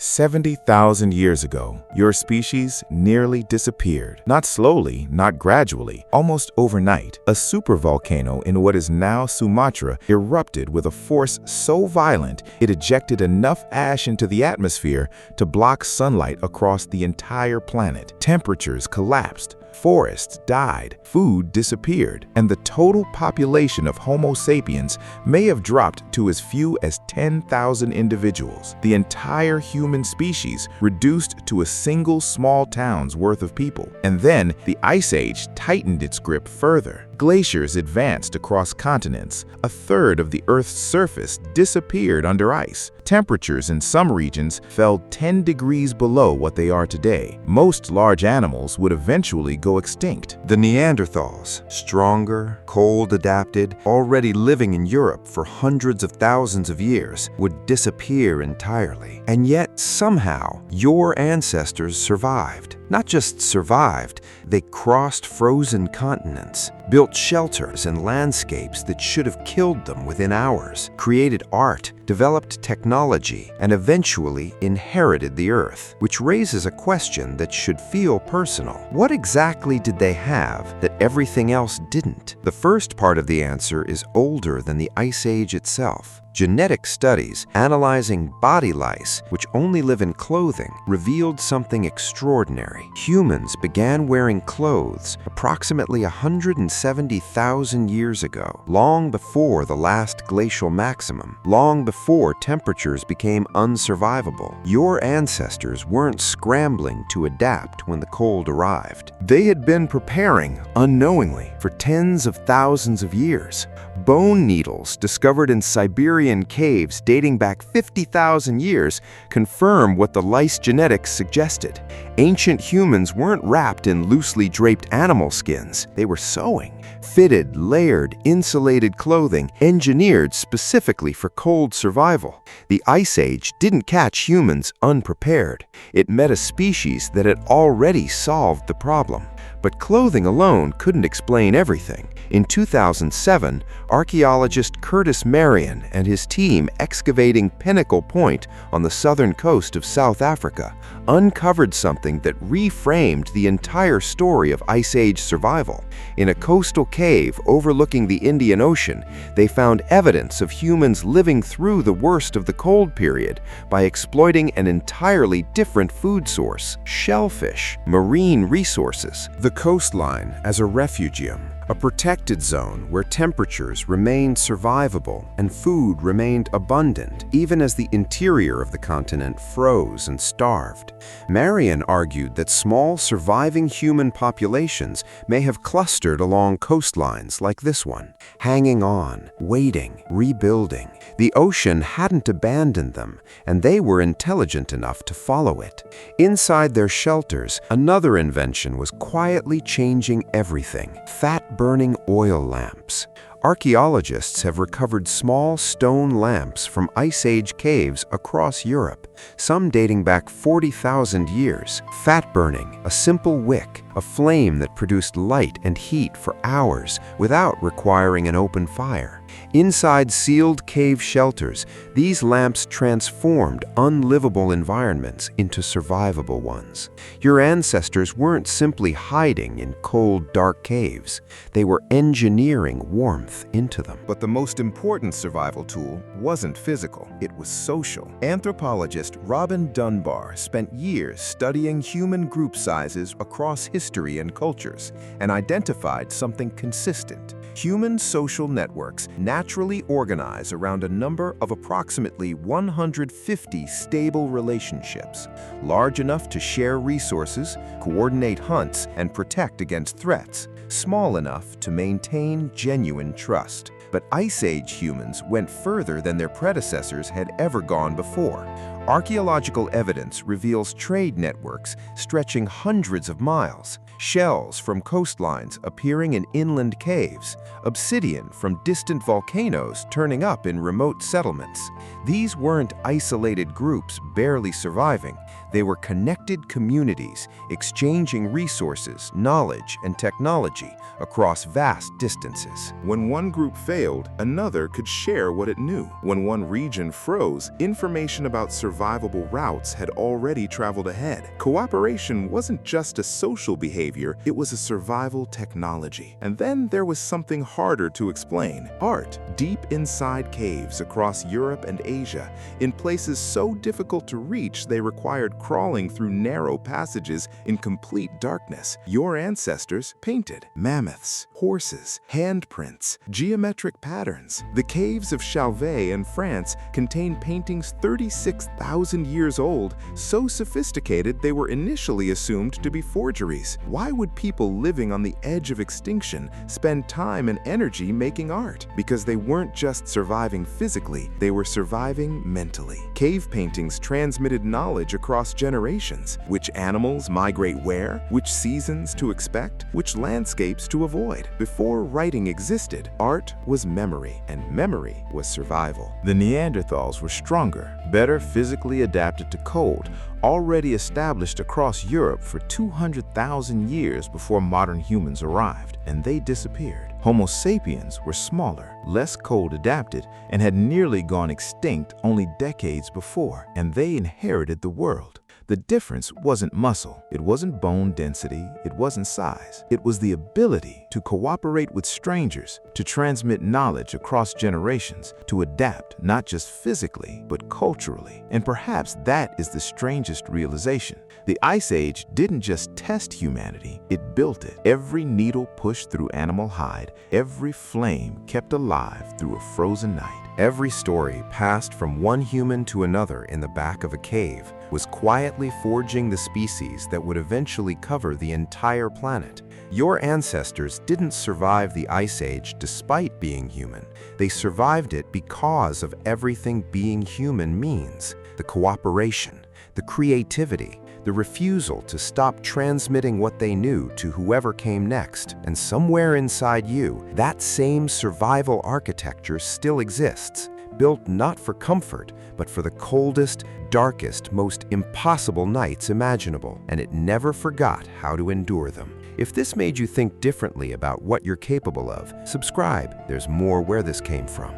70,000 years ago, your species nearly disappeared. Not slowly, not gradually, almost overnight. A supervolcano in what is now Sumatra erupted with a force so violent it ejected enough ash into the atmosphere to block sunlight across the entire planet. Temperatures collapsed. Forests died, food disappeared, and the total population of Homo sapiens may have dropped to as few as 10,000 individuals. The entire human species reduced to a single small town's worth of people. And then the Ice Age tightened its grip further. Glaciers advanced across continents. A third of the Earth's surface disappeared under ice. Temperatures in some regions fell 10 degrees below what they are today. Most large animals would eventually go extinct. The Neanderthals, stronger, cold-adapted, already living in Europe for hundreds of thousands of years, would disappear entirely. And yet, somehow, your ancestors survived. Not just survived, they crossed frozen continents, built shelters and landscapes that should have killed them within hours, created art, developed technology, and eventually inherited the Earth, which raises a question that should feel personal. What exactly did they have that everything else didn't? The first part of the answer is older than the Ice Age itself. Genetic studies analyzing body lice, which only live in clothing, revealed something extraordinary. Humans began wearing clothes approximately 170,000 years ago, long before the last glacial maximum, long before temperatures became unsurvivable. Your ancestors weren't scrambling to adapt when the cold arrived. They had been preparing, unknowingly, for tens of thousands of years. Bone needles discovered in Siberian caves dating back 50,000 years confirm what the lice genetics suggested. Ancient humans weren't wrapped in loosely draped animal skins. They were sewing. Fitted, layered, insulated clothing engineered specifically for cold survival. The Ice Age didn't catch humans unprepared. It met a species that had already solved the problem. But clothing alone couldn't explain everything. In 2007, archaeologist Curtis Marion and his team excavating Pinnacle Point on the southern coast of South Africa uncovered something that reframed the entire story of Ice Age survival. In a coastal cave overlooking the Indian Ocean, they found evidence of humans living through the worst of the cold period by exploiting an entirely different food source: shellfish, marine resources. The coastline as a refugium, a protected zone where temperatures remained survivable and food remained abundant, even as the interior of the continent froze and starved. Marion argued that small surviving human populations may have clustered along coastlines like this one, hanging on, waiting, rebuilding. The ocean hadn't abandoned them, and they were intelligent enough to follow it. Inside their shelters, another invention was quietly changing everything: fat-burning oil lamps. Archaeologists have recovered small stone lamps from Ice Age caves across Europe, some dating back 40,000 years. Fat burning, a simple wick, a flame that produced light and heat for hours without requiring an open fire. Inside sealed cave shelters, these lamps transformed unlivable environments into survivable ones. Your ancestors weren't simply hiding in cold, dark caves. They were engineering warmth into them. But the most important survival tool wasn't physical, it was social. Anthropologist Robin Dunbar spent years studying human group sizes across history and cultures and identified something consistent. Human social networks naturally organize around a number of approximately 150 stable relationships, large enough to share resources, coordinate hunts, and protect against threats, small enough to maintain genuine trust. But Ice Age humans went further than their predecessors had ever gone before. Archaeological evidence reveals trade networks stretching hundreds of miles, shells from coastlines appearing in inland caves, obsidian from distant volcanoes turning up in remote settlements. These weren't isolated groups barely surviving. They were connected communities, exchanging resources, knowledge, and technology across vast distances. When one group failed, another could share what it knew. When one region froze, information about survival survivable routes had already traveled ahead. Cooperation wasn't just a social behavior, it was a survival technology. And then there was something harder to explain. Art, deep inside caves across Europe and Asia, in places so difficult to reach they required crawling through narrow passages in complete darkness. Your ancestors painted mammoths, horses, handprints, geometric patterns. The caves of Chauvet in France contain paintings 36,000 years old, so sophisticated they were initially assumed to be forgeries. Why would people living on the edge of extinction spend time and energy making art? Because they weren't just surviving physically, they were surviving mentally. Cave paintings transmitted knowledge across generations: which animals migrate where, which seasons to expect, which landscapes to avoid. Before writing existed, art was memory, and memory was survival. The Neanderthals were stronger, better physically adapted to cold, already established across Europe for 200,000 years before modern humans arrived, and they disappeared. Homo sapiens were smaller, less cold adapted, and had nearly gone extinct only decades before, and they inherited the world. The difference wasn't muscle, it wasn't bone density, it wasn't size. It was the ability to cooperate with strangers, to transmit knowledge across generations, to adapt not just physically, but culturally. And perhaps that is the strangest realization. The Ice Age didn't just test humanity, it built it. Every needle pushed through animal hide, every flame kept alive through a frozen night. Every story passed from one human to another in the back of a cave was quietly forging the species that would eventually cover the entire planet. Your ancestors didn't survive the Ice Age despite being human. They survived it because of everything being human means: the cooperation, the creativity, the refusal to stop transmitting what they knew to whoever came next. And somewhere inside you, that same survival architecture still exists, built not for comfort, but for the coldest, darkest, most impossible nights imaginable. And it never forgot how to endure them. If this made you think differently about what you're capable of, subscribe. There's more where this came from.